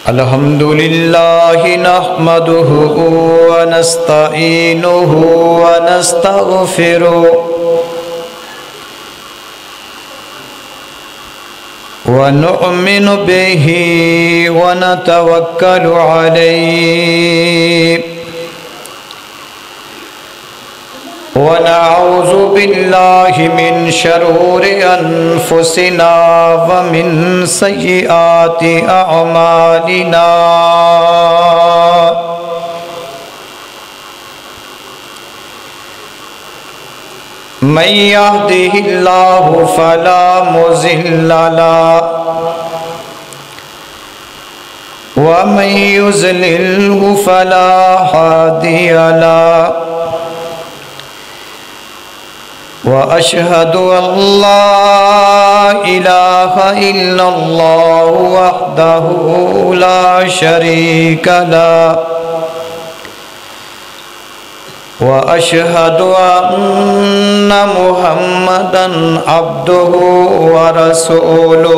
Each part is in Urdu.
الحمد لله نحمده ونستعينه ونستغفره ونؤمن به ونتوكل عليه ونعوذ بالله من شرور أنفسنا ومن سيئات أعمالنا من يهده الله فلا مضل له ومن يضلله فلا هادي له وأشهد أن لا إله إلا الله وحده لا شريك له وأشهد أن محمدًا عبده ورسوله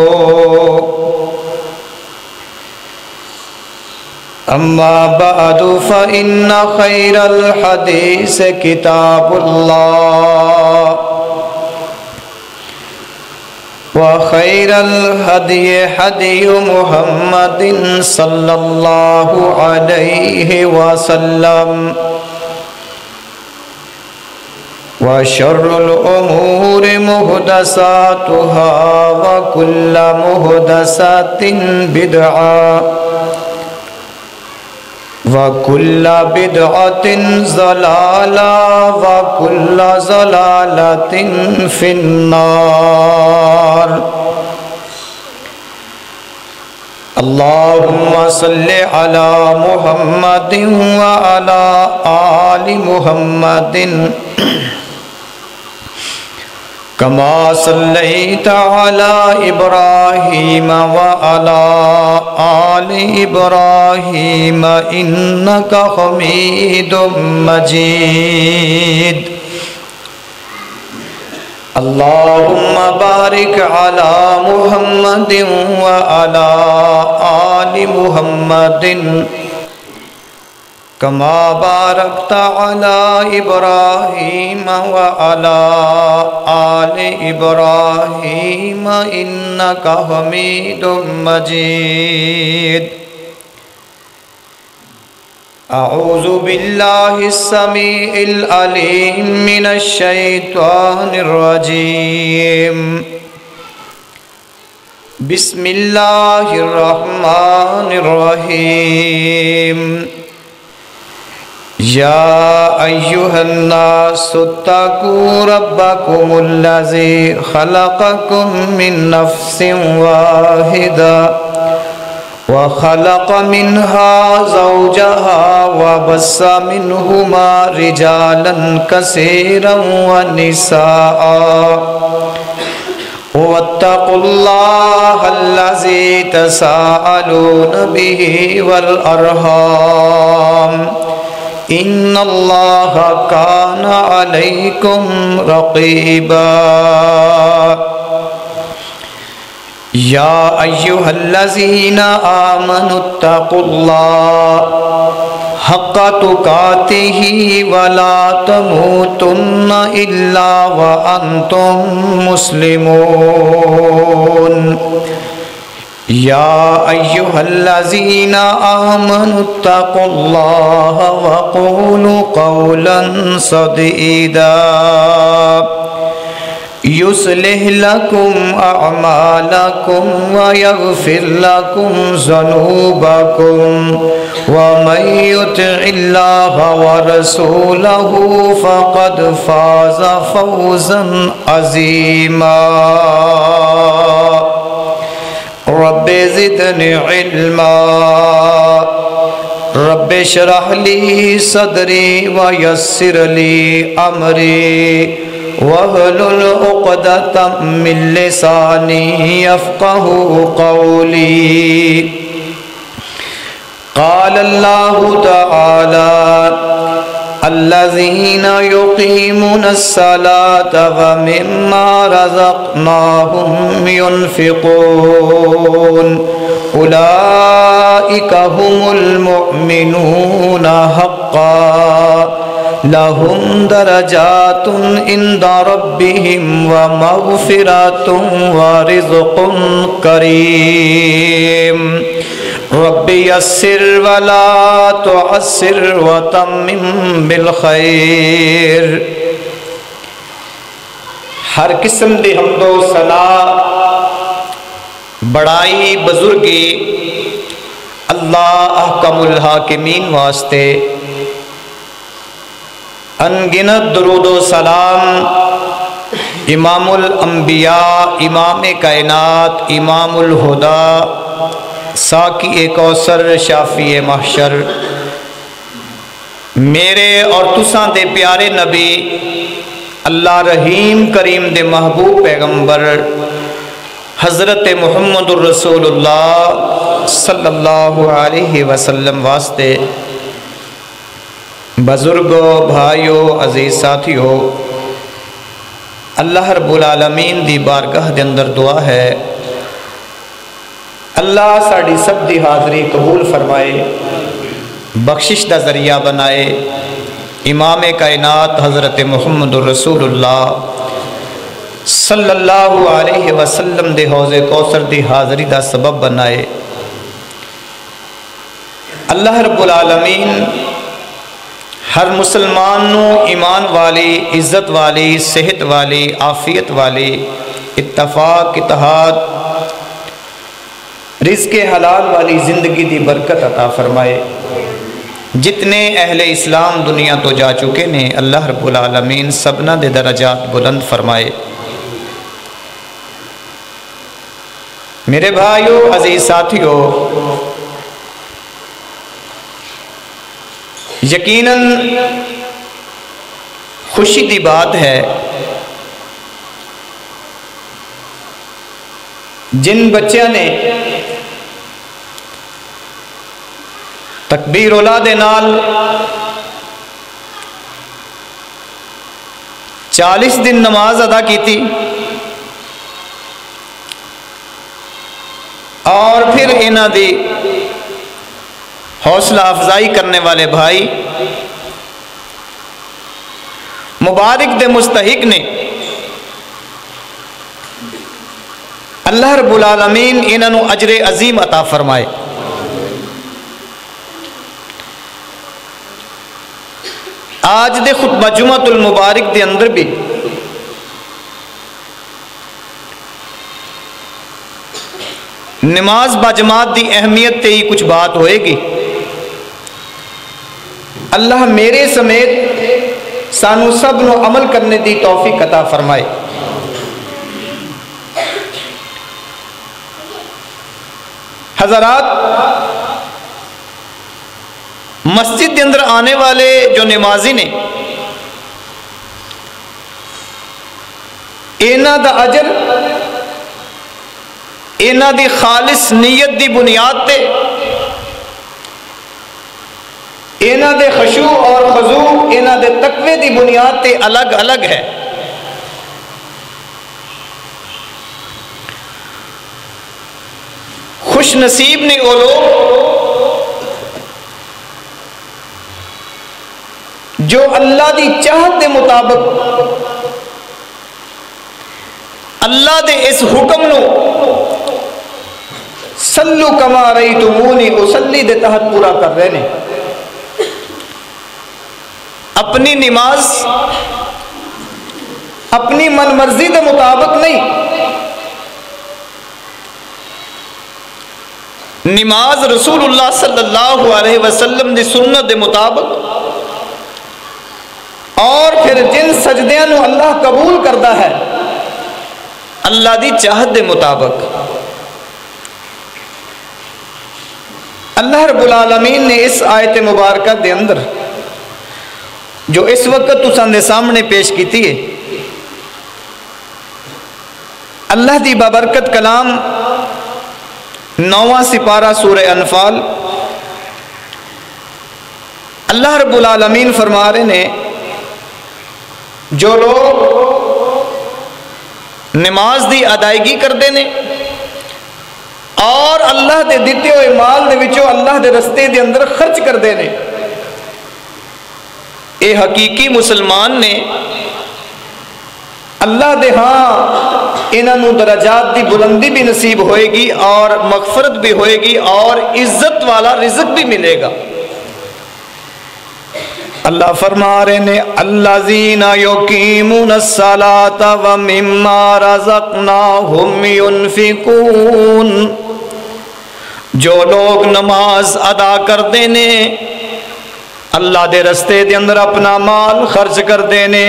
أما بعد فإن خير الحديث كتاب الله وخير الهدي هدي محمد صلى الله عليه وسلم وشر الأمور محدثاتها وكل محدثة بدعة وَكُلَّ بِدْعَةٍ ضَلَالَةٍ وَكُلَّ ضَلَالَةٍ فِي النَّارِ اللهم صل على محمد وعلى آل محمد كما صليت على إبراهيم وعلى آل إبراهيم إنك حميد مجيد اللهم بارك على محمد وعلى آل محمد كما باركت على إبراهيم وعلى آل إبراهيم إنك حميد مجيد أعوذ بالله السميع العليم من الشيطان الرجيم بسم الله الرحمن الرحيم يا أيها الناس اتقوا ربكم الذي خلقكم من نفس واحدة وخلق منها زوجها وبث منهما رجالا كثيرا ونساء واتقوا الله الذي تساءلون به والأرحام إن الله كان عليكم رقيبا يا أيها الذين آمنوا اتقوا الله حق تقاته ولا تموتن إلا وأنتم مسلمون يا أيها الذين آمنوا اتقوا الله وقولوا قولا سديدا يصلح لكم أعمالكم ويغفر لكم ذنوبكم ومن يطع الله ورسوله فقد فاز فوزا عظيما رب زدني علما رب اشرح لي صدري ويسر لي أمري واحلل عقدة من لساني يفقه قولي قال الله تعالى الذين يقيمون الصلاة ومما رزقناهم ينفقون أولئك اولئک هم المؤمنون حقا لهم درجات عند ربهم ومغفرة ورزق کریم رب یسر ولا تعسر وتمم بالخیر۔ ہر قسم دی حمد و ثنا بڑائی بزرگی اللہ احکم الحاکمین واسطے، انگنت درود و سلام امام الانبیاء، امام کائنات، امام الہدا، ساقی کوثر، شافی محشر، میرے اور تساں دے پیارے نبی اللہ رحیم کریم دے محبوب پیغمبر حضرت محمد الرسول اللہ صلی اللہ علیہ وسلم واسطے، بزرگوں، بھائیوں، عزیز ساتھیوں، اللہ رب العالمین دی بارگاہ دے اندر دعا ہے اللہ ساڑی سب دی حاضری قبول فرمائے، بخشش دا ذریعہ بنائے، امام کائنات حضرت محمد الرسول اللہ صلی اللہ علیہ وسلم دے حوض کوثر دی حاضری دا سبب بنائے۔ اللہ رب العالمین ہر مسلمان نو ایمان والی، عزت والی، صحت والی، عافیت والی، اتفاق، اتحاد، رزق حلال والی زندگی دی برکت عطا فرمائے۔ جتنے اہل اسلام دنیا تو جا چکے نے اللہ رب العالمین سبنا دے درجات بلند فرمائے۔ میرے بھائیوں، عزیز ساتھیوں، یقیناً خوشی دی بات ہے جن بچیاں نے تکبیر اولا دے نال 40 دن نماز ادا کی تھی اور پھر انہاں دی حوصلہ افزائی کرنے والے بھائی مبارک دے مستحق نے، اللہ رب العالمین انہوں اجر عظیم عطا فرمائے۔ آج دے خطبہ جمعۃ المبارک دے اندر بھی نماز باجماعت دی اہمیت تے ہی کچھ بات ہوئے گی۔ اللہ میرے سمیت سانو سب نو عمل کرنے دی توفیق عطا فرمائے۔ حضرات، مسجد کے اندر آنے والے جو نمازی نے، اینا دا اجر اینا دی خالص نیت دی بنیاد تے، اینا دے خشوع اور خضوع، اینا دے تقوی دی بنیاد تے الگ الگ ہے۔ خوش نصیب نے وہ لوگ جو اللہ دی چاہت دے مطابق اللہ دے اس حکم نو صلو کما رأیتمونی اصلی دے تحت پورا کر رہے ہیں۔ اپنی نماز اپنی من مرضی دے مطابق نہیں، نماز رسول اللہ صلی اللہ علیہ وسلم دی سنت دے مطابق، اور پھر جن سجدیاں نو اللہ قبول کردا ہے اللہ دی چاہت دے مطابق۔ اللہ رب العالمین نے اس آیت مبارکہ دے اندر جو اس وقت تساں دے سامنے پیش کیتی ہے، اللہ دی بابرکت کلام 9واں سپارہ سورہ انفال، اللہ رب العالمین فرما رہے نے جو لوگ نماز دی ادائیگی کردے نے اور اللہ دے دیتے ہوئے مال دے وچوں اللہ دے رستے دے اندر خرچ کردے نے، اے حقیقی مسلمان نے اللہ دے ہاں انہوں درجات دی بلندی بھی نصیب ہوئے گی اور مغفرت بھی ہوئے گی اور عزت والا رزق بھی ملے گا۔ اللہ فرما رہے نے الذین یقیمون الصلاۃ ومما رزقناہم ینفقون، جو لوگ نماز ادا کردے نے اللہ دے رستے دے اندر اپنا مال خرچ کردے نے،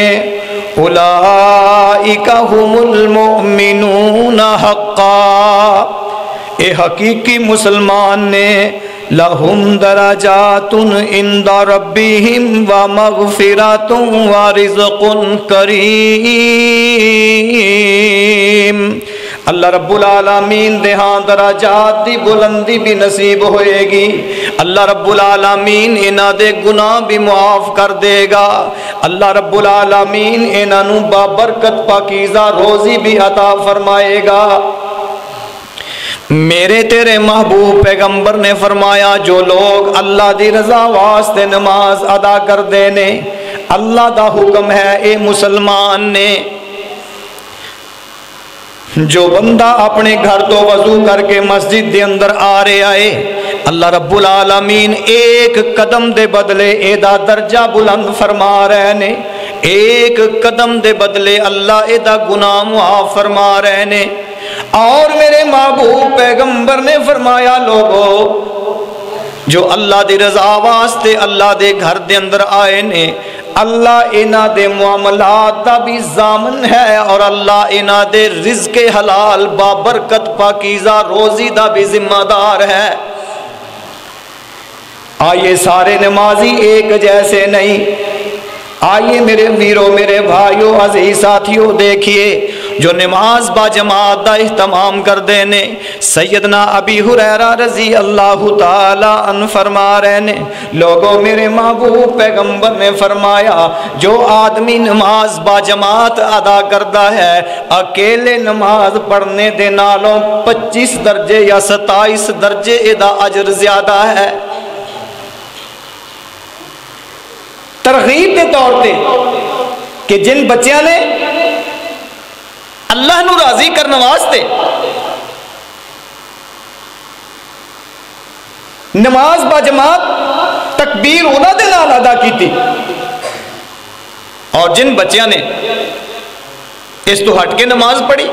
اولئک هم المؤمنون حقا، اے حقیقی مسلمان نے لہم درجات عند ربہم ومغفرۃ ورزق کریم، اللہ رب العالمین دے ہاں دراجات دی بلندی بھی نصیب ہوئے گی، اللہ رب العالمین انہاں دے گناہ بھی معاف کر دے گا، اللہ رب العالمین انہاں نوں بابرکت پاکیزہ روزی بھی عطا فرمائے گا۔ میرے تیرے محبوب پیغمبر نے فرمایا جو لوگ اللہ دی رضا واسطے نماز ادا کر دینے، اللہ دا حکم ہے اے مسلمان نے، جو بندہ اپنے گھر تو وضو کر کے مسجد دے اندر آ رہے آئے، اللہ رب العالمین ایک قدم دے بدلے ایدہ درجہ بلند فرما رہے نے، ایک قدم دے بدلے اللہ ایدہ گناہ معاف فرما رہے نے۔ اور میرے محبوب پیغمبر نے فرمایا لوگو جو اللہ دی رضا واسطے اللہ دے گھر دے اندر آئے نے، اللہ انہاں دے معاملات دا بھی ضامن ہے اور اللہ انہاں دے رزق حلال بابرکت پاکیزہ روزی دا بھی ذمہ دار ہے۔ آئیے سارے نمازی ایک جیسے نہیں، آئیے میرے ویروں میرے بھائیوں عزیز ساتھیوں، دیکھیے جو نماز با جماعت دا اہتمام کر دینے، سیدنا ابی ہریرہ رضی اللہ تعالی عنہ فرما رہے نے لوگوں میرے محبوب پیغمبر نے فرمایا جو آدمی نماز با جماعت ادا کردہ ہے اکیلے نماز پڑھنے دے نالوں 25 درجے یا 27 درجے دا اجر زیادہ ہے۔ ترغیب دے طور تے کہ جن بچیاں نے اللہ نو راضی کرنے واسطے نماز با جماعت تکبیر انہاں دے نال ادا کیتی، اور جن بچیاں نے اس تو ہٹ کے نماز پڑھی،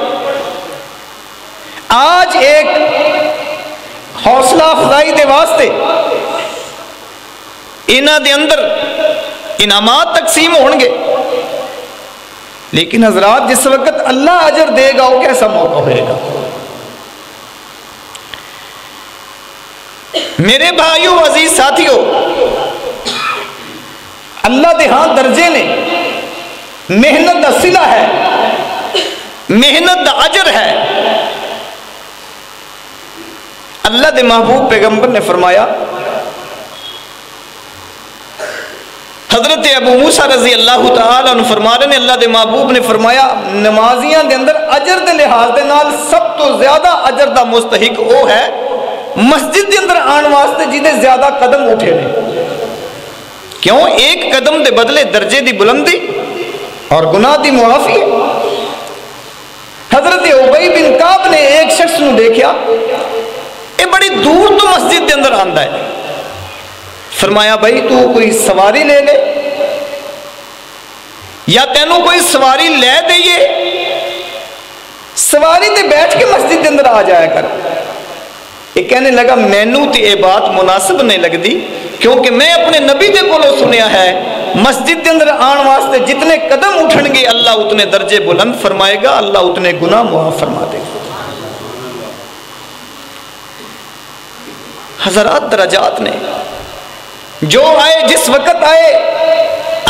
آج ایک حوصلہ افزائی دے واسطے انہاں دے اندر انعامات تقسیم ہونگے، لیکن حضرات جس وقت اللہ اجر دے گا وہ کیسا موقع ہوئے گا؟ میرے بھائیوں عزیز ساتھیوں، اللہ دے ہاں درجے نے محنت دا صلہ ہے، محنت دا اجر ہے۔ اللہ دے محبوب پیغمبر نے فرمایا، حضرت ابو موسیٰ رضی اللہ تعالیٰ عنہ فرما رہے نے اللہ دے محبوب نے فرمایا نمازیاں دے اندر اجر دے لحاظ دے نال سب تو زیادہ اجر دا مستحق وہ ہے مسجد دے اندر آن واسطے جیدے زیادہ قدم اٹھے نے، کیوں؟ ایک قدم دے بدلے درجے دی بلندی اور گناہ دی معافی ہے۔ حضرت ابی بن کعب نے ایک شخص نو دیکھیا یہ بڑی دور تو مسجد دے اندر آندا ہے، فرمایا بھائی تو کوئی سواری لے لے یا تینوں کوئی سواری لے دئیے، سواری تے بیٹھ کے مسجد کے اندر آ جایا کر۔ یہ کہنے لگا مینوں تے یہ بات مناسب نہیں لگتی، کیونکہ میں اپنے نبی دے کولوں سنیا ہے مسجد کے اندر آن واسطے جتنے قدم اٹھن گے اللہ اتنے درجے بلند فرمائے گا، اللہ اتنے گناہ معاف فرما دے گا۔ حضرات درجات نے جو آئے جس وقت آئے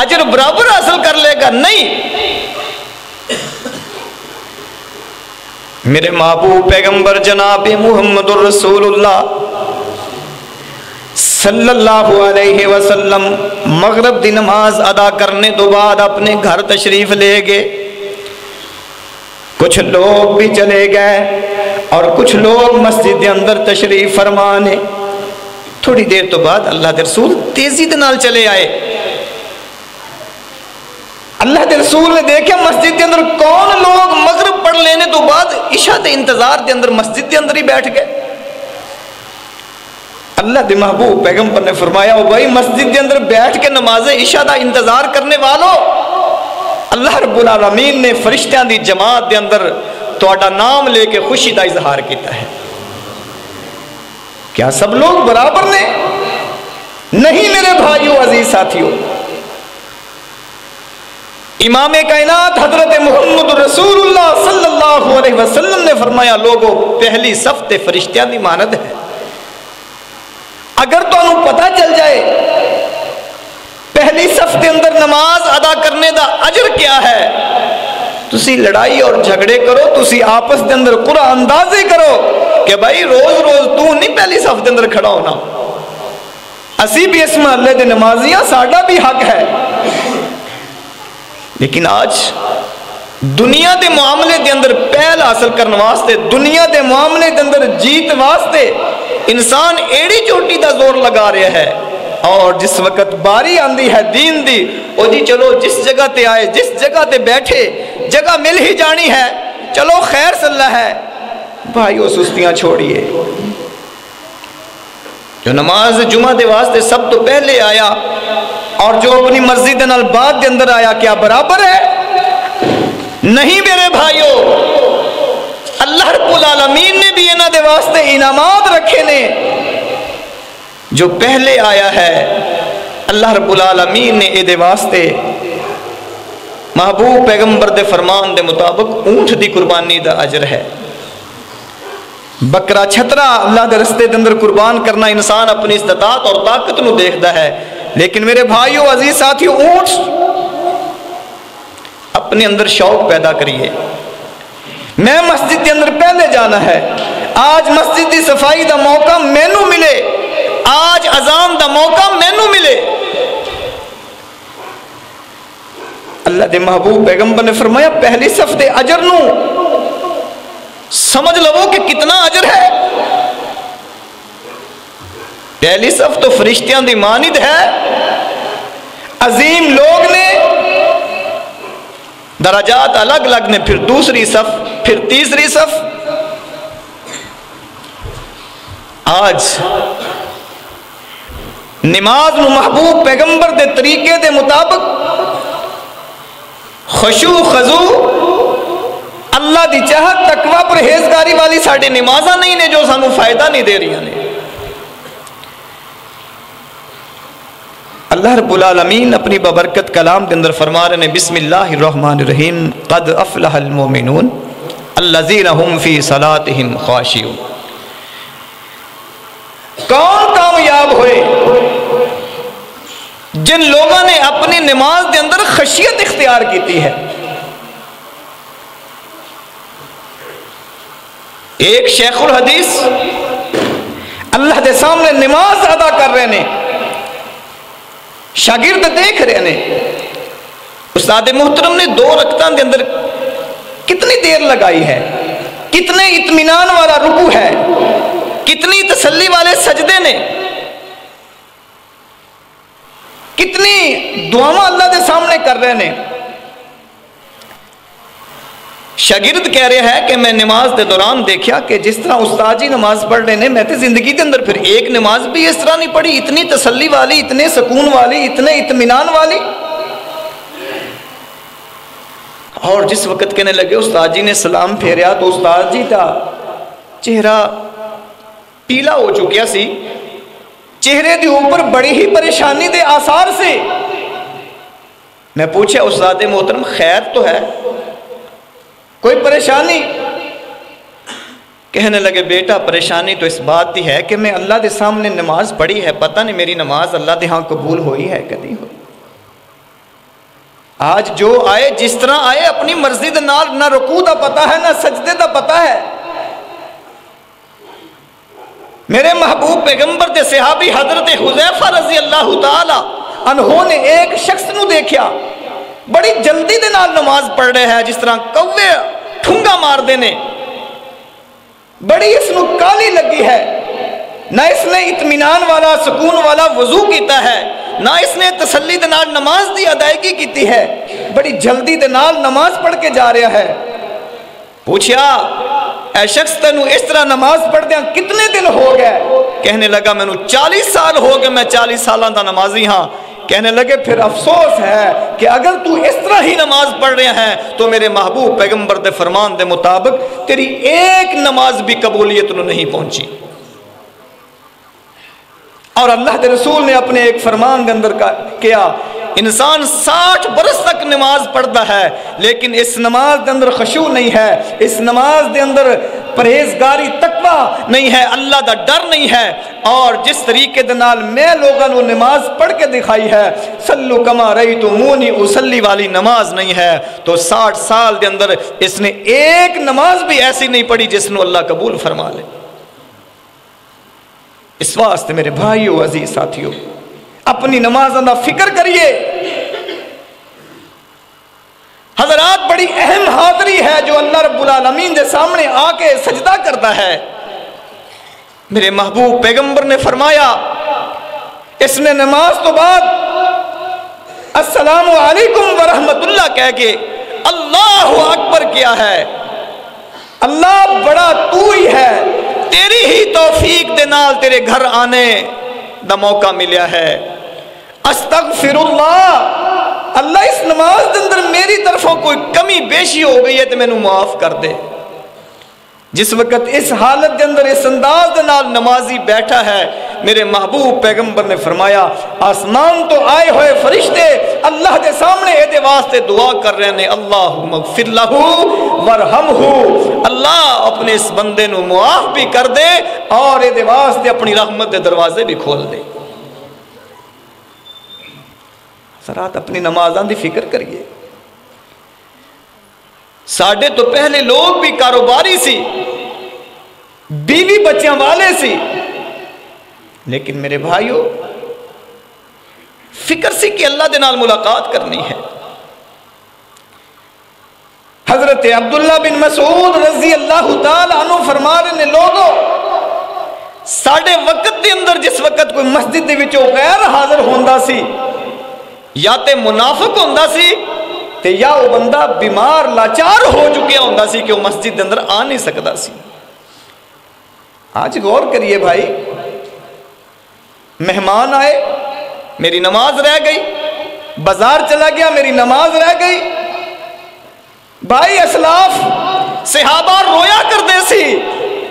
اجر برابر حاصل کر لے گا نہیں۔ میرے محبوب پیغمبر جناب محمد الرسول اللہ صلی اللہ علیہ وسلم مغرب دی نماز ادا کرنے تو بعد اپنے گھر تشریف لے گئے، کچھ لوگ بھی چلے گئے، اور کچھ لوگ مسجد دے اندر تشریف فرما نے تھوڑی دیر تو بعد اللہ دے رسول تیزی دے نال چلے آئے. اللہ دے رسول نے دیکھا مسجد دے اندر کون لوگ مغرب پڑھ لینے تو بعد عشاء دے انتظار دے اندر مسجد دے اندر ہی بیٹھ گئے. اللہ دے محبوب پیغمبر نے فرمایا او بھائی مسجد دے اندر بیٹھ کے نماز عشاء دا انتظار کرنے والوں، اللہ رب العالمین نے فرشتیاں دی جماعت دے اندر تہاڈا نام لے کے خوشی دا اظہار کیتا ہے. کیا سب لوگ برابر نے؟ نہیں میرے بھائیوں عزیز ساتھیوں. امام کائنات حضرت محمد رسول اللہ صلی اللہ علیہ وسلم نے فرمایا لوگوں پہلی صف تے فرشتیاں دی مانند ہے. اگر تانوں پتہ چل جائے پہلی صف دے اندر نماز ادا کرنے دا اجر کیا ہے، تسی لڑائی اور جھگڑے کرو، تسی آپس دے اندر قرآن اندازی کرو کہ بھائی روز روز تو نہیں پہلی صف دے اندر کھڑا ہونا، اسی بھی اس محلے دے نمازیاں ساڈا بھی حق ہے. لیکن آج دنیا دے معاملے دے اندر پہل حاصل کرنے واسطے، دنیا دے معاملے دے اندر جیت واسطے انسان ایڑی چوٹی دا زور لگا رہا ہے، اور جس وقت باری آندی ہے دین دی او جی چلو جس جگہ تے آئے جس جگہ تے بیٹھے جگہ مل ہی جانی ہے، چلو خیر صلی اللہ ہے. بھائیو سستیاں چھوڑیے. جو نماز جمعہ دے واسطے سب تو پہلے آیا اور جو اپنی مرضی دے نال بعد دے اندر آیا، کیا برابر ہے؟ نہیں میرے بھائیو. اللہ رب العالمین نے بھی انہاں دے واسطے انعامات رکھے نے. جو پہلے آیا ہے اللہ رب العالمین نے اے دے واسطے محبوب پیغمبر دے فرمان دے مطابق اونٹ دی قربانی دا اجر ہے. بکرا چھترا اللہ دے رستے دے اندر قربان کرنا انسان اپنی استطاعت اور طاقت نو دیکھدا ہے، لیکن میرے بھائیو عزیز ساتھیو اونٹ اپنے اندر شوق پیدا کریے. میں مسجد کے اندر پہلے جانا ہے، آج مسجد دی صفائی دا موقع مینوں ملے، آج اذان دا موقع مینوں ملے. اللہ دے محبوب پیغمبر نے فرمایا پہلی صف دے اجر نو سمجھ لو کہ کتنا اجر ہے. پہلی صف تو فرشتیاں دی مانند ہے، عظیم لوگ نے، درجات الگ الگ نے، پھر دوسری صف، پھر تیسری صف. آج نماز نو محبوب پیغمبر دے طریقے دے مطابق خشوع خضوع اللہ دی چاہت تقوی پرہیزگاری والی ساڑھے نمازاں نہیں نے جو سانو فائدہ نہیں دے رہی ہیں. اللہ رب العالمین اپنی ببرکت کلام کے اندر فرما رہے ہیں بسم اللہ الرحمن الرحیم قد افلح المؤمنون الذین هم فی صلاتهم خاشعون. کون کامیاب ہوئے؟ جن لوگوں نے اپنی نماز کے اندر خشیت اختیار کیتی ہے. ایک شیخ الحدیث اللہ دے سامنے نماز ادا کر رہے ہیں، شاگرد دیکھ رہے ہیں، استاد محترم نے 2 رکعتوں کے اندر کتنی دیر لگائی ہے، کتنے اطمینان والا رکوع ہے، کتنی تسلی والے سجدے نے، کتنی دعاواں اللہ دے سامنے کر رہے ہیں. شاگرد کہہ رہے ہیں کہ میں نماز دے دوران دیکھا کہ جس طرح استاد جی نماز پڑھ رہے ہیں میں تے زندگی کے اندر پھر ایک نماز بھی اس طرح نہیں پڑھی، اتنی تسلی والی، اتنے سکون والی، اتنے اطمینان والی. اور جس وقت کہنے لگے استاد جی نے سلام پھیریا تو استاد جی کا چہرہ پیلا ہو چکیا سی، چہرے دے اوپر بڑی ہی پریشانی دے آثار سے. میں پوچھا استاد محترم خیر تو ہے، کوئی پریشانی؟ کہنے لگے بیٹا پریشانی تو اس بات دی ہے کہ میں اللہ دے سامنے نماز پڑھی ہے، پتہ نہیں میری نماز اللہ دے ہاں قبول ہوئی ہے کدی ہوئی. آج جو آئے جس طرح آئے اپنی مرضی دے نال، نہ رکوع دا پتہ ہے نہ سجدے دا پتہ ہے. میرے محبوب پیغمبر دے صحابی حضرت حذیفہ رضی اللہ تعالی عنہ نے ایک شخص نو دیکھا بڑی جلدی دے نال نماز پڑھ رہے ہیں، جس طرح کوے ٹھنگا مار دینے. بڑی اس نو کالی لگی ہے، نہ اس نے اطمینان والا سکون والا وضو کیتا ہے، نہ اس نے تسلی دے نال نماز دی ادائیگی کیتی ہے، بڑی جلدی دے نال نماز پڑھ کے جا رہا ہے۔ پوچھا اے شخص تینوں اس طرح نماز پڑھ دیاں کتنے دن ہو گئے؟ کہنے لگا مینوں 40 سال ہو گئے، میں 40 سالاں دا نمازی ہاں۔ کہنے لگے پھر افسوس ہے کہ اگر تو اس طرح ہی نماز پڑھ رہے ہیں تو میرے محبوب پیغمبر دے فرمان دے مطابق تیری ایک نماز بھی قبولیت نو نہیں پہنچی۔ اور اللہ دے رسول نے اپنے ایک فرمان کے اندر کیا، انسان 60 برس تک نماز پڑھتا ہے لیکن اس نماز دے اندر خشوع نہیں ہے، اس نماز دے اندر پرہیزگاری تقوی نہیں ہے، اللہ دا ڈر نہیں ہے، اور جس طریقے دے نال میں لوگوں نے نماز پڑھ کے دکھائی ہے، صلو کما رأیتمونی اصلی والی نماز نہیں ہے، تو 60 سال دے اندر اس نے ایک نماز بھی ایسی نہیں پڑھی جس نو اللہ قبول فرما لے۔ اس واسطے میرے بھائیو عزیز ساتھیو اپنی نمازوں کا فکر کریے۔ حضرات بڑی اہم حاضری ہے جو اللہ رب العالمین کے سامنے آ کے سجدہ کرتا ہے۔ میرے محبوب پیغمبر نے فرمایا اس نے نماز تو بعد السلام علیکم ورحمت اللہ کہہ کے اللہ اکبر کیا ہے، اللہ بڑا تو ہی ہے، تیری ہی توفیق دے نال تیرے گھر آنے دا موقع ملیا ہے۔ استغفر اللہ، اللہ اس نماز دے اندر میری طرفوں کوئی کمی بیشی ہو گئی ہے تو میں نو معاف کر دے۔ جس وقت اس حالت دے اندر اس انداز دے نال نمازی بیٹھا ہے، میرے محبوب پیغمبر نے فرمایا آسمان تو آئے ہوئے فرشتے اللہ دے سامنے اے دے واسطے دعا کر رہے ہیں، اللہم اغفر لہو ورحمہو، اللہ اپنے اس بندے نو معاف بھی کر دے اور اے دے واسطے اپنی رحمت دے دروازے بھی کھول دے۔ حضرات اپنی نمازاں دی فکر کریے۔ ساڑھے تو پہلے لوگ بھی کاروباری سی، بیوی بچیاں والے سی، لیکن میرے بھائیو فکر سی کہ اللہ دے نال ملاقات کرنی ہے۔ حضرت عبداللہ بن مسعود رضی اللہ تعالی عنہ فرما رہے نے لوگوں ساڑھے وقت دے اندر جس وقت کوئی مسجد دے وچوں غیر حاضر ہوندا سی یا تے منافق ہوندا سی تے یا وہ بندہ بیمار لاچار ہو چکیا ہوندا سی کہ وہ مسجد دے اندر آ نہیں سکتا سی۔ آج غور کریے بھائی، مہمان آئے میری نماز رہ گئی، بازار چلا گیا میری نماز رہ گئی، بھائی اسلاف صحابہ رویا کرتے سی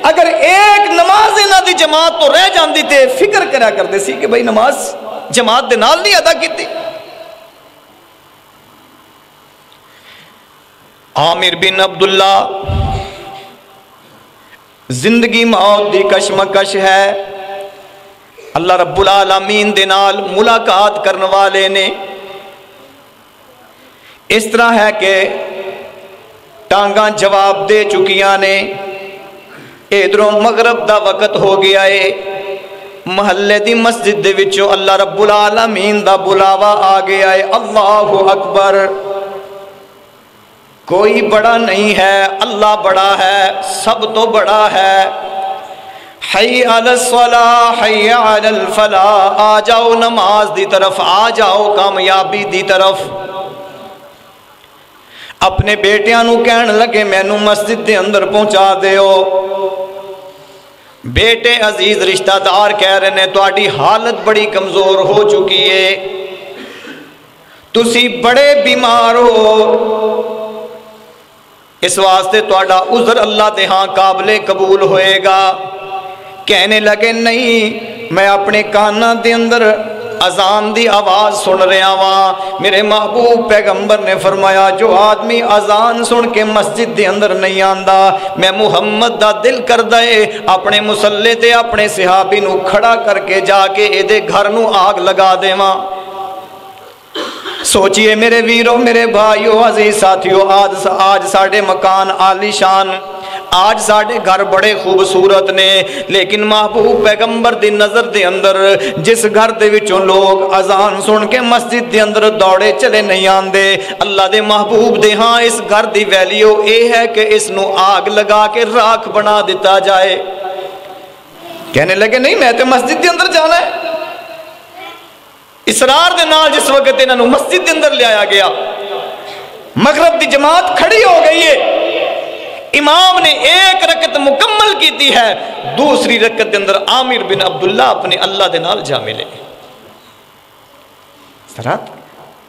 اگر ایک نماز انہاں دی جماعت تو رہ جاندی تے فکر کریا کرتے سی کہ بھائی نماز جماعت دے نال نہیں ادا کیتی۔ عامر بن عبداللہ زندگی موت دی کشمکش ہے، اللہ رب العالمین دے نال ملاقات کرنے والے نے اس طرح ہے کہ ٹانگاں جواب دے چکیاں نے، ادھروں مغرب دا وقت ہو گیا ہے، محلے دی مسجد دے وچوں اللہ رب العالمین دا بلاوا آ گیا ہے، اللہ اکبر، کوئی بڑا نہیں ہے، اللہ بڑا ہے، سب تو بڑا ہے، حی علی الصلاح حی علی الفلاح، آ جاؤ نماز دی طرف، آ جاؤ کامیابی دی طرف۔ اپنے بیٹیاں نو کہن لگے مینوں مسجد دے اندر پہنچا دیو۔ بیٹے عزیز رشتہ دار کہہ رہے نے تہاڈی حالت بڑی کمزور ہو چکی ہے، تسی بڑے بیمار ہو، اس واسطے تہاڈا عذر اللہ دے ہاں قابل قبول ہوئے گا۔ کہنے لگے نہیں، میں اپنے کاناں دے اندر اذان دی آواز سن رہا ہاں، میرے محبوب پیغمبر نے فرمایا جو آدمی اذان سن کے مسجد دے اندر نہیں آندا، میں محمد دا دل کردا ہے اپنے مصلی تے اپنے صحابی نو کھڑا کر کے جا کے اے دے گھر نو آگ لگا دیواں۔ سوچئے میرے ویرو، میرے بھائیو، عزیز ساتھیو، آج ساڑھے مکان عالی شان، آج ساڑھے گھر بڑے خوبصورت نے، لیکن محبوب پیغمبر دی نظر دے اندر جس گھر دے وچوں لوگ اذان سن کے مسجد دے اندر دوڑے چلے نہیں آندے، اللہ دے محبوب دے ہاں اس گھر دی ویلیو اے ہے کہ اس نو آگ لگا کے راکھ بنا دیتا جائے۔ کہنے لگے نہیں میں تے مسجد دے اندر جانا ہے۔ اسرار دے نال جس وقت انہوں مسجد دے اندر لے آیا گیا، مغرب دی جماعت کھڑی ہو گئی ہے، امام نے ایک رکعت مکمل کی تھی ہے، دوسری رکعت دے اندر عامر بن عبداللہ اپنے اللہ دے نال جا ملے۔ سرات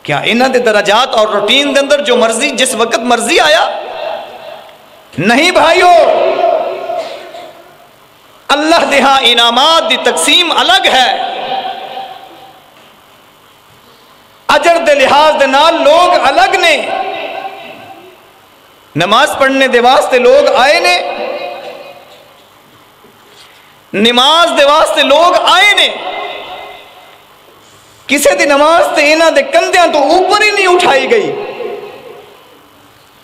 کیا انہاں دے درجات اور روٹین دے اندر جو مرضی جس وقت مرضی آیا؟ نہیں بھائیو، اللہ دے ہاں انعامات دی تقسیم الگ ہے، اجر دے لحاظ دے نال لوگ الگ نے۔ نماز پڑھنے دے واسطے لوگ آئے نے، نماز دے واسطے لوگ آئے نے، کسے دی نماز تے انہاں دے کندیاں تو اوپر ہی نہیں اٹھائی گئی،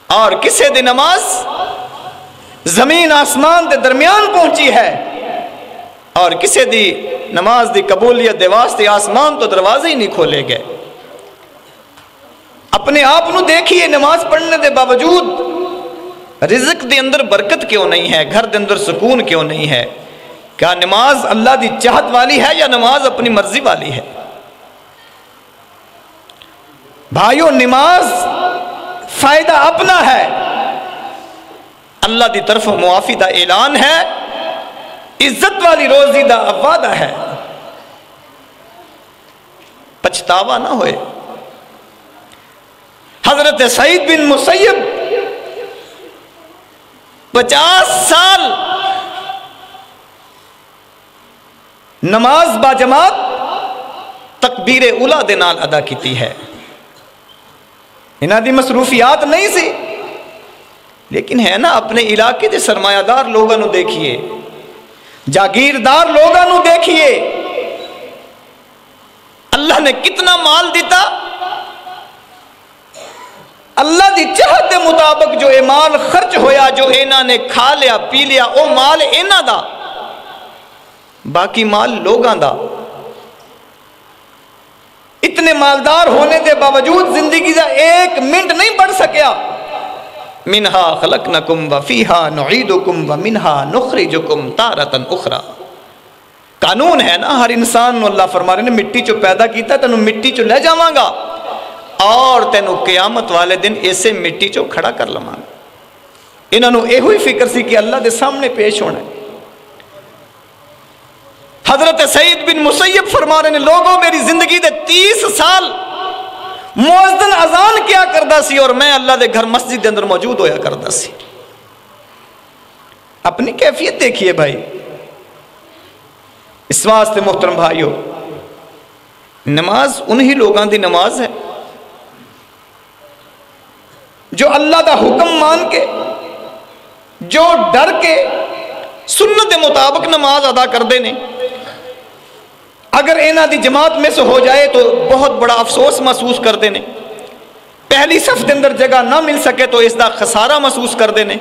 اور کسے دی نماز زمین آسمان دے درمیان پہنچی ہے، اور کسے دی نماز دی قبولیت دے واسطے آسمان تو دروازے ہی نہیں کھولے گئے۔ اپنے آپ نو دیکھیے، نماز پڑھنے دے باوجود رزق دے اندر برکت کیوں نہیں ہے، گھر دے اندر سکون کیوں نہیں ہے؟ کیا نماز اللہ دی چاہت والی ہے یا نماز اپنی مرضی والی ہے؟ بھائیو نماز فائدہ اپنا ہے، اللہ دی طرف معافی دا اعلان ہے، عزت والی روزی دا وعدہ ہے، پچھتاوا نہ ہوئے۔ حضرت سعید بن مسیب 50 سال نماز با جماعت تکبیر اولا دے نال ادا کیتی ہے، انہاں دی مصروفیات نہیں سی، لیکن ہے نا اپنے علاقے دے سرمایہ دار لوگاں نو دیکھیے، جاگیردار لوگاں نو دیکھیے، اللہ نے کتنا مال دیتا، اللہ دی چاہت دے مطابق جو اے مال خرچ ہویا، جو انہاں نے کھا لیا پی لیا، او مال انہاں دا، باقی مال لوگاں دا۔ اتنے مالدار ہونے دے باوجود زندگی دا ایک منٹ نہیں بڑھ سکیا۔ منہا خلقنکم وفیہا نعیدکم ومنہا نخرجکم تارۃ اخری۔ قانون ہے نا، ہر انسان نو اللہ فرما رہے نے مٹی چو پیدا کیتا ہے، تینوں مٹی چو لے جاواں گا اور تینوں قیامت والے دن اسے مٹی چو کھڑا کر لواں گا۔ انہوں نے یہ ہوئی فکر سی کہ اللہ دے سامنے پیش ہونا ہے۔ حضرت سعید بن مسیب فرما رہے نے لوگوں میری زندگی دے 30 سال مؤذن اذان کیا کردا سی اور میں اللہ دے گھر مسجد دے اندر موجود ہویا کردا سی۔ اپنی کیفیت دیکھیے بھائی، اس واسطے محترم بھائیو، نماز انہی لوگاں دی نماز ہے جو اللہ دا حکم مان کے، جو ڈر کے سنت دے مطابق نماز ادا کر دینے۔ اگر انہاں دی جماعت میں سے ہو جائے تو بہت بڑا افسوس محسوس کر دینے، پہلی صف دے اندر جگہ نہ مل سکے تو اس دا خسارہ محسوس کر دینے۔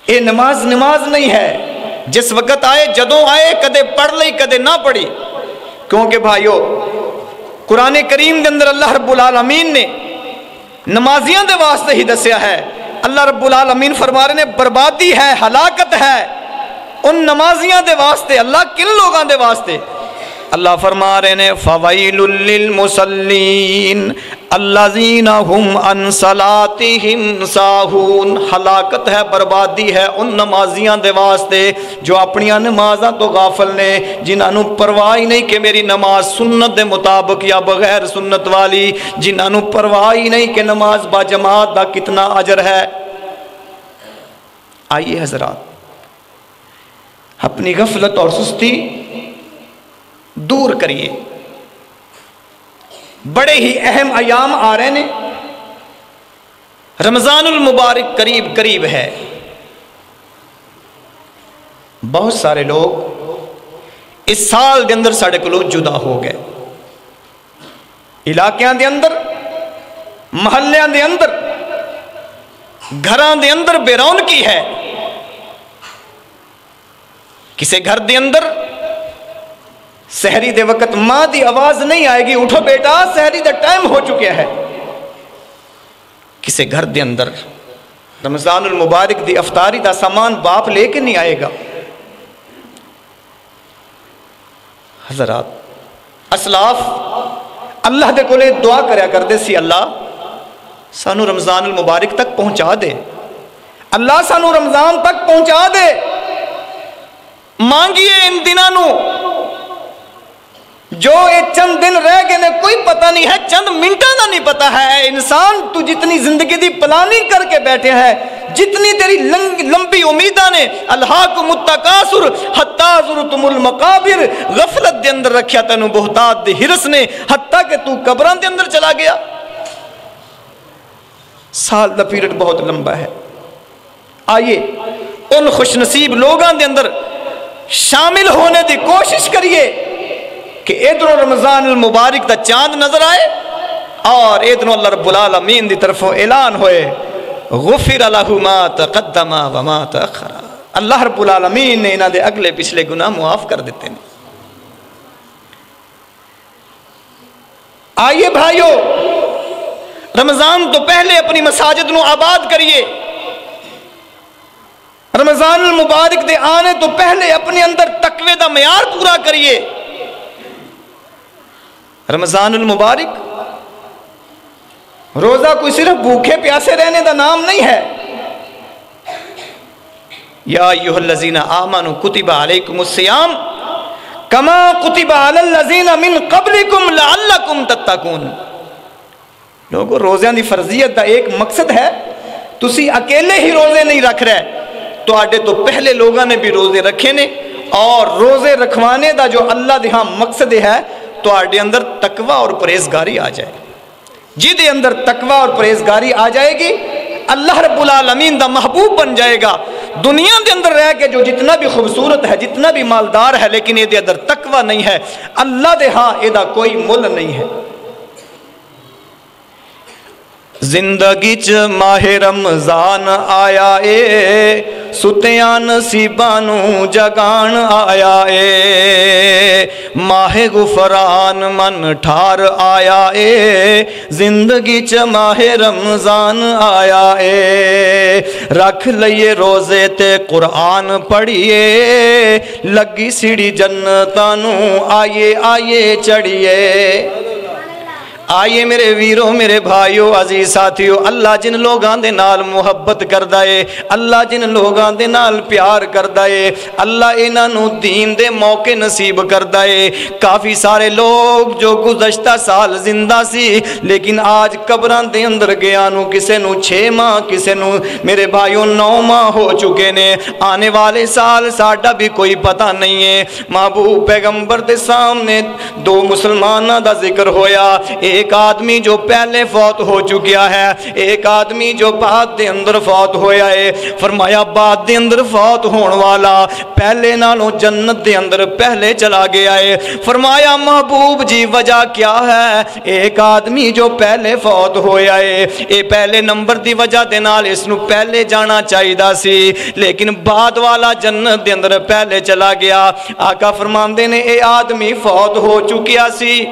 یہ نماز نہیں ہے، جس وقت آئے جدوں آئے، کدے پڑھ لئی کدے نہ پڑھی۔ کیونکہ بھائیو قرآن کریم دے اندر اللہ رب العالمین نے نمازیاں دے واسطے ہی دسیا ہے۔ اللہ رب العالمین فرما رہے نے بربادی ہے، ہلاکت ہے ان نمازیاں دے واسطے۔ اللہ کن لوگاں دے واسطے؟ اللہ فرما رہے نے فَوَيْلٌ لِّلْمُصَلِّينَ الَّذِينَ هُمْ عَنْ صَلَاتِهِمْ سَاهُونَ۔ ہلاکت ہے، بربادی ہے ان نمازیاں دے واسطے جو اپنی نمازاں تو غافل نے، جنہاں نو پرواہ ہی نہیں کہ میری نماز سنت دے مطابق یا بغیر سنت والی، جنہاں نو پرواہ ہی نہیں کہ نماز با جماعت دا کتنا اجر ہے۔ آئیے حضرات، اپنی غفلت اور سستی دور کریے۔ بڑے ہی اہم ایام آ رہے ہیں، رمضان المبارک قریب ہے۔ بہت سارے لوگ اس سال دے اندر ساڑھے کلو جدا ہو گئے، علاقیاں دے اندر، محلیاں دے اندر گھراں دے اندر بے رونقی ہے. کسے گھر دے اندر سحری دے وقت ماں دی آواز نہیں آئے گی اٹھو بیٹا سحری دا ٹائم ہو چکیا ہے. کسے گھر دے اندر رمضان المبارک دی افطاری دا سامان باپ لے کے نہیں آئے گا. حضرات اسلاف اللہ دے کولے دعا کریا کردے سی اللہ سانو رمضان المبارک تک پہنچا دے, اللہ سانو رمضان تک پہنچا دے. مانگیے ان دنوں جو یہ چند دن رہ گئے نے کوئی پتہ نہیں ہے, چند منٹوں کا نہیں پتہ ہے. انسان تو جتنی زندگی دی پلاننگ کر کے بیٹھے ہے, جتنی تیری لمبی امیداں نے الہاکم التکاثر حتی زرتم المقابر, غفلت دے اندر رکھیا تینوں بہتات دے ہرس نے حتیٰ کہ تو قبراں دے اندر چلا گیا. سال دا پیریڈ بہت لمبا ہے. آئیے ان خوش نصیب لوگاں دے اندر شامل ہونے دی کوشش کریے کہ ادھروں رمضان المبارک دا چاند نظر آئے اور ادھروں اللہ رب العالمین دی طرفوں اعلان ہوئے غفر لہ ما تقدم وما تأخر. اللہ رب العالمین نے انہاں دے اگلے پچھلے گناہ معاف کر دیتے ہیں. آئیے بھائیو رمضان تو پہلے اپنی مساجد نو آباد کریے. رمضان المبارک دے آنے تو پہلے اپنے اندر تقوی دا معیار پورا کریے. رمضان المبارک روزہ کوئی صرف بھوکے پیاسے رہنے دا نام نہیں ہے. یا ایھا الذین آمنوا کتب علیکم الصیام کما کتب علی الذین من قبلکم لعلکم تتقون. لوگوں روزیاں دی فرضیت دا ایک مقصد ہے, تسی اکیلے ہی روزے نہیں رکھ رہے, تو آڈے تو پہلے لوگاں نے بھی روزے رکھے نے, اور روزے رکھوانے دا جو اللہ دے ہاں مقصد ہے تو آڈے اندر تقوی اور پرہیزگاری آ جائے. جی دے اندر تقوی اور پرہیزگاری آ جائے گی اللہ رب العالمین دا محبوب بن جائے گا. دنیا دے اندر رہ کے جو جتنا بھی خوبصورت ہے, جتنا بھی مالدار ہے, لیکن یہ دے اندر تقوی نہیں ہے, اللہ دے ہاں یہ دا کوئی مل نہیں ہے. زندگی چ ماہ رمضان آیا اے, ستیاں نصیبانو جگان آیا اے, ماہ غفران من ٹھار آیا اے, زندگی چ ماہ رمضان آیا اے. رکھ لئیے روزے تے قرآن پڑھیے, لگی سیڑھی جنتانو آئیے آئیے چڑھیے. آئیے میرے ویروں میرے بھائیوں عزیز ساتھیوں, اللہ جن لوگاں دے نال محبت کردہ ہے, اللہ جن لوگاں دے نال پیار کردہ ہے, اللہ انہاں نو دین دے موقع نصیب کردہ ہے. کافی سارے لوگ جو گزشتہ سال زندہ سی لیکن آج قبراں دے اندر گیا نو کسے نو 6 ماہ کسے نو میرے بھائیوں 9 ماہ ہو چکے نے. آنے والے سال ساڈا بھی کوئی پتہ نہیں ہے. محبوب پیغمبر دے سامنے 2 مسلماناں دا ذکر ہویا, ایک آدمی جو پہلے فوت ہو چکیا ہے, ایک آدمی جو بعد دے اندر فوت ہویا ہے. فرمایا بعد دے اندر فوت ہون والا پہلے نالوں جنت دے اندر پہلے چلا گیا ہے. فرمایا محبوب جی وجہ کیا ہے؟ ایک آدمی جو پہلے فوت ہویا ہے, اے پہلے نمبر دی وجہ دے نال اس نو پہلے جانا چاہیدا سی, لیکن بعد والا جنت دے اندر پہلے چلا گیا. آقا فرماندے نے اے آدمی فوت ہو چکیا سی,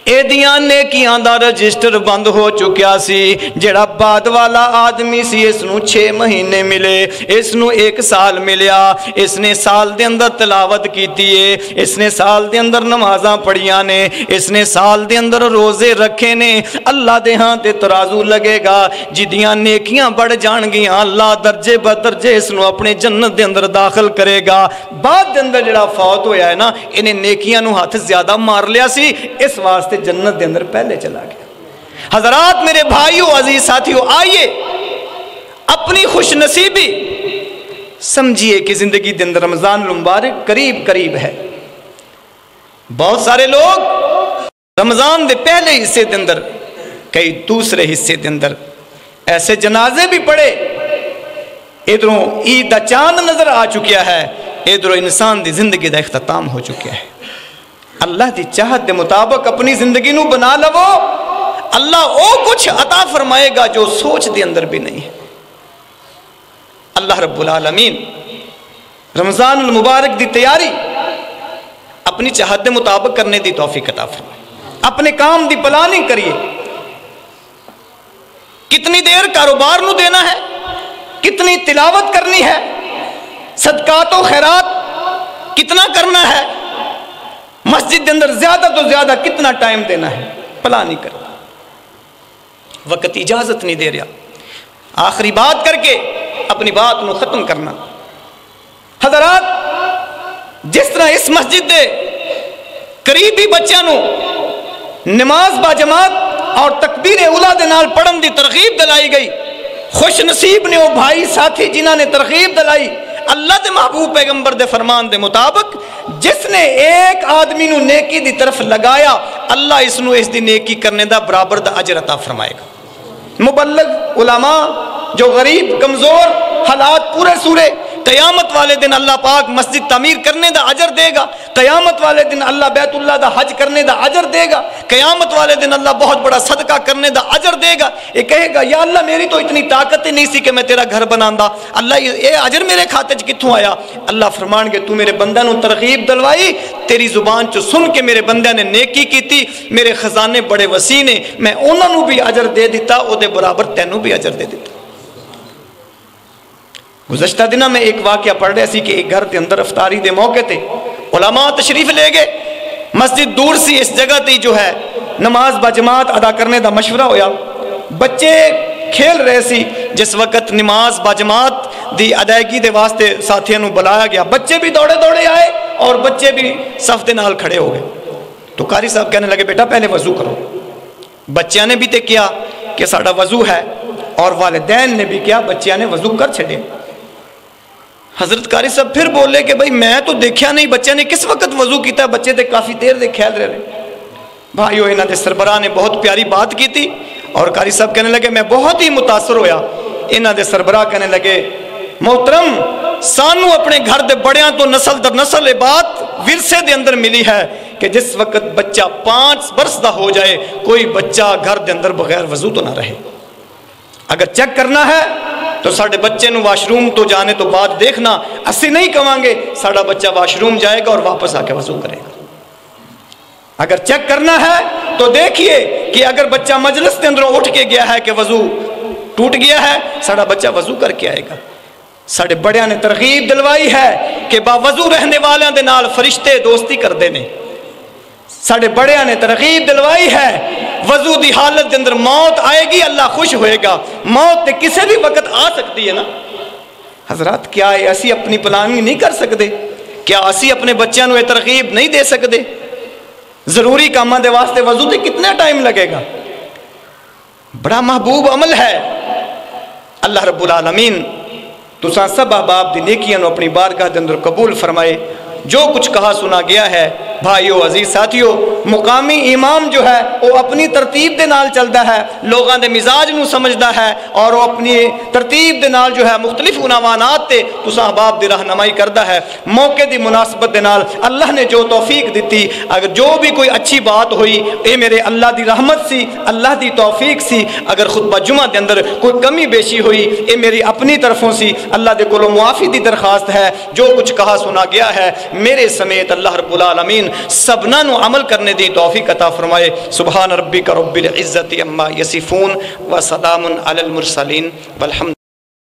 اے دیاں نیکیاں دا رجسٹر بند ہو چکیا سی. جڑا بعد والا آدمی سی اس نو 6 مہینے ملے, اس نو 1 سال ملیا. اس نے سال دے اندر تلاوت کیتی ہے, اس نے سال دے اندر نمازاں پڑھیاں نے, اس نے سال دے اندر روزے رکھے نے. اللہ دے ہاں تے ترازو لگے گا, جدیاں نیکیاں بڑھ جان گیاں اللہ درجے بدرجے اس نو اپنے جنت دے اندر داخل کرے گا. بعد دے اندر جڑا فوت ہویا ہے نا, انہیں نیکیاں نو ہاتھ زیادہ مار لیا سی, اس واسطے جنت دے اندر پہلے چلا گیا. حضرات میرے بھائیوں عزیز ساتھیوں, آئیے اپنی خوش نصیبی سمجھیے کہ زندگی دے اندر رمضان المبارک قریب قریب ہے. بہت سارے لوگ رمضان دے پہلے حصے دے اندر, کئی دوسرے حصے دے اندر ایسے جنازے بھی پڑے, ادھروں عید دا چاند نظر آ چکیا ہے, ادھروں انسان دی زندگی دا اختتام ہو چکیا ہے. اللہ دی چاہت دے مطابق اپنی زندگی نو بنا لو, اللہ او کچھ عطا فرمائے گا جو سوچ دے اندر بھی نہیں ہے. اللہ رب العالمین رمضان المبارک دی تیاری اپنی چاہت دے مطابق کرنے دی توفیق عطا فرمائے. اپنے کام دی پلاننگ کریے. کتنی دیر کاروبار نو دینا ہے, کتنی تلاوت کرنی ہے, صدقات و خیرات کتنا کرنا ہے, مسجد کے اندر زیادہ تو زیادہ کتنا ٹائم دینا ہے, پلاننگ کرنا. وقت اجازت نہیں دے رہا. آخری بات کر کے اپنی بات نو ختم کرنا. حضرات, جس طرح اس مسجد دے قریبی بچیاں نو نماز با جماعت اور تکبیر اولا دے نال پڑھن دی ترغیب دلائی گئی, خوش نصیب نے وہ بھائی ساتھی جنہاں نے ترغیب دلائی. اللہ دے محبوب پیغمبر دے فرمان دے مطابق جس نے ایک آدمی نو نیکی دی طرف لگایا, اللہ اس نو اس دی نیکی کرنے دا برابر دا اجر عطا فرمائے گا. مبلغ علماء جو غریب کمزور حالات پورے سورے, قیامت والے دن اللہ پاک مسجد تعمیر کرنے دا اجر دے گا. قیامت والے دن اللہ بیت اللہ دا حج کرنے دا اجر دے گا. قیامت والے دن اللہ بہت بڑا صدقہ کرنے دا اجر دے گا. یہ کہے گا یا اللہ میری تو اتنی طاقت نہیں سی کہ میں تیرا گھر بناندا, اللہ یہ اجر میرے کھاتے چ کتھوں آیا؟ اللہ فرمان گے تو میرے بندہ نو ترغیب دلوائی, تیری زبان چ سن کے میرے بندے نے نیکی کیتی, میرے خزانے بڑے وسیع نے, میں انہاں نو بھی اجر دے دیتا, او دے برابر تینوں بھی اجر دے دیتا. گزشتہ دنہ میں ایک واقعہ پڑھ رہے سی کہ ایک گھر کے اندر افطاری دے موقع تے علماء تشریف لے گئے. مسجد دور سی, اس جگہ تے جو ہے نماز با جماعت ادا کرنے دا مشورہ ہویا. بچے کھیل رہے سی جس وقت نماز با جماعت دی ادائیگی دے واسطے ساتھیاں نو بلایا گیا. بچے بھی دوڑے دوڑے آئے اور بچے بھی صف دے نال کھڑے ہو گئے. تو قاری صاحب کہنے لگے بیٹا پہلے وضو کرو. بچیاں نے بھی تے کیا کہ ساڑا وضو ہے, اور والدین نے بھی کیا, بچیاں نے وضو کر چھڑے. حضرت قاری صاحب پھر بولے کہ بھائی میں تو دیکھیا نہیں بچے نے کس وقت وضو کیتا, بچے تے کافی دیر دے کھیل رہے. بھائیو انہاں دے سربراہ نے بہت پیاری بات کی تھی, اور قاری صاحب کہنے لگے میں بہت ہی متاثر ہویا. انہاں دے سربراہ کہنے لگے محترم سانو اپنے گھر دے بڑیاں تو نسل در نسل یہ بات ورثے دے اندر ملی ہے کہ جس وقت بچہ 5 برس دا ہو جائے کوئی بچہ گھر دے اندر بغیر وضو تو نہ رہے. اگر چیک کرنا ہے تو ساڑھے بچے نو واش روم تو جانے تو بعد دیکھنا, اسی نہیں کہاں گے ساڑھا بچہ واش روم جائے گا اور واپس آ کے وضو کرے گا. اگر چیک کرنا ہے تو دیکھیے کہ اگر بچہ مجلس کے اندروں اٹھ کے گیا ہے کہ وضو ٹوٹ گیا ہے, ساڑھا بچہ وضو کر کے آئے گا. ساڑھے بڑیاں نے ترغیب دلوائی ہے کہ با وضو رہنے والیاں دے نال فرشتے دوستی کر دینے. ساڑھے بڑیاں نے ترغیب دلوائی ہے وضو دی حالت دے اندر موت آئے گی اللہ خوش ہوئے گا. موت تے کسے بھی وقت آ سکتی ہے نا. حضرات کیا اسی اپنی پلاننگ نہیں کر سکتے؟ کیا اسی اپنے بچیاں نو یہ ترغیب نہیں دے سکتے؟ ضروری کاماں دے واسطے وضو تے کتنا ٹائم لگے گا؟ بڑا محبوب عمل ہے. اللہ رب العالمین تساں سب احباب دی نیکیاں نو اپنی بارگاہ دے اندر قبول فرمائے. جو کچھ کہا سنا گیا ہے بھائیو عزیز ساتھیو, مقامی امام جو ہے وہ اپنی ترتیب دے نال چلتا ہے, لوگاں دے مزاج نو سمجھدا ہے, اور وہ اپنی ترتیب دے نال جو ہے مختلف عنوانات تے تساں احباب دی رہنمائی کردا ہے. موقع دی مناسبت دے نال اللہ نے جو توفیق دیتی, اگر جو بھی کوئی اچھی بات ہوئی اے میرے اللہ دی رحمت سی, اللہ دی توفیق سی. اگر خطبہ جمعہ دے اندر کوئی کمی بیشی ہوئی اے میری اپنی طرفوں سی, اللہ دے کولوں معافی دی درخواست ہے. جو کچھ کہا سنا گیا ہے میرے سمیت اللہ رب العالمین سبنا نو عمل کرنے دی توفیق عطا فرمائے. سبحان ربک رب العزت عما یصفون وسلام علی المرسلین والحمد